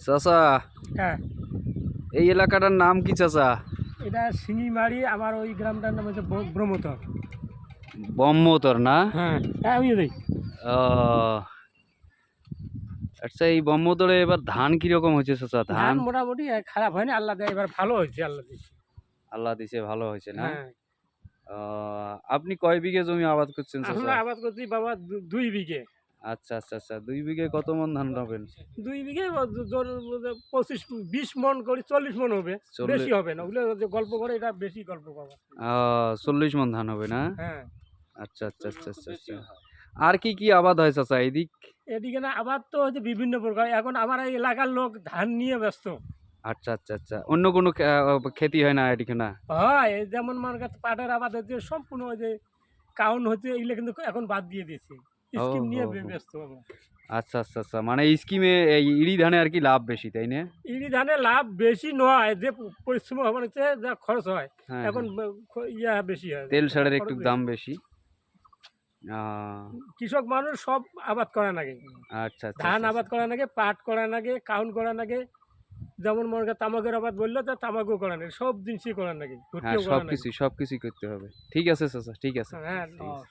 চাচা, হ্যাঁ, এই এলাকাটার নাম কি চাচা? এটা শিঙিমারি। আমার ওই গ্রামটার নাম হচ্ছে ব্রহ্মতর। ব্রহ্মতর না? হ্যাঁ হ্যাঁ, আমি যাই। আহ, আচ্ছা, এই ব্রহ্মতরে এবার ধান কিরকম হয়েছে চাচা? ধান ধান মোটামুটি খারাপ হয়নি, আল্লাহ দেয় এবার ভালো হয়েছে, আল্লাহ দিয়েছে। আল্লাহ দিছে, ভালো হয়েছে না? হ্যাঁ, আপনি কয় বিঘে জমি আবাদ করছেন আমরা চাচা? আবাদ করছি বাবা 2 বিঘে। আচ্ছা আচ্ছা আচ্ছা, 2 বিঘে কত মন ধান পাবেন? 2 বিঘে 25-20 মন করি, 40 মন হবে। 40। বেশি হবে না, ওগুলো যে গল্প করে, এটা বেশি গল্প বাবা। 40 মন ধান হবে না? হ্যাঁ, আচ্ছা আচ্ছা আচ্ছা আচ্ছা আচ্ছা। আর কি কি আবাদ হয় চাচা এদিক? এদিকে না আবাদ তো হচ্ছে বিভিন্ন প্রকার। এখন আমার এই এলাকার লোক ধান নিয়ে ব্যস্ত। আচ্ছা আচ্ছা আচ্ছা, অন্য কোনো খেতি হয় না এদিকে না? হয়, এই যেমন মনে কাছে পাটের আবাদ হচ্ছে সম্পূর্ণ, ওই যে কাউন হচ্ছে, এগুলো কিন্তু এখন বাদ দিয়ে দিয়েছে। ও স্কিম হো নিয়ে হো। ব্যস্ত আমরা। আচ্ছা আচ্ছা আচ্ছা, মানে এই স্কিমে এই ইরি ধানে আর কি লাভ বেশি, তাই না? ইরি ধানে লাভ বেশি নয়, যে পরিশ্রম হবে না, যা খরচ হয় হ্যাঁ এখন হ্যাঁ, ইয়া বেশি হয়, তেল সারের একটু খরচ দাম বেশি। বেশি। আহ, কৃষক মানুষ সব আবাদ করা লাগে। আচ্ছা আচ্ছা ধান আচ্ছা আবাদ আচ্ছা। করা লাগে, পাট করা লাগে, কাউন করা লাগে। যেমন মনে করেন তামাকের আবাদ বললো, তো তামাকও করা লাগে, সব জিনিসই করা লাগে, হ্যাঁ, ভুট্টিও করা লাগে। সবকিছু সবকিছু করতে হবে। ঠিক আছে চাচা, ঠিক আছে। হ্যাঁ, ঠিক আছে।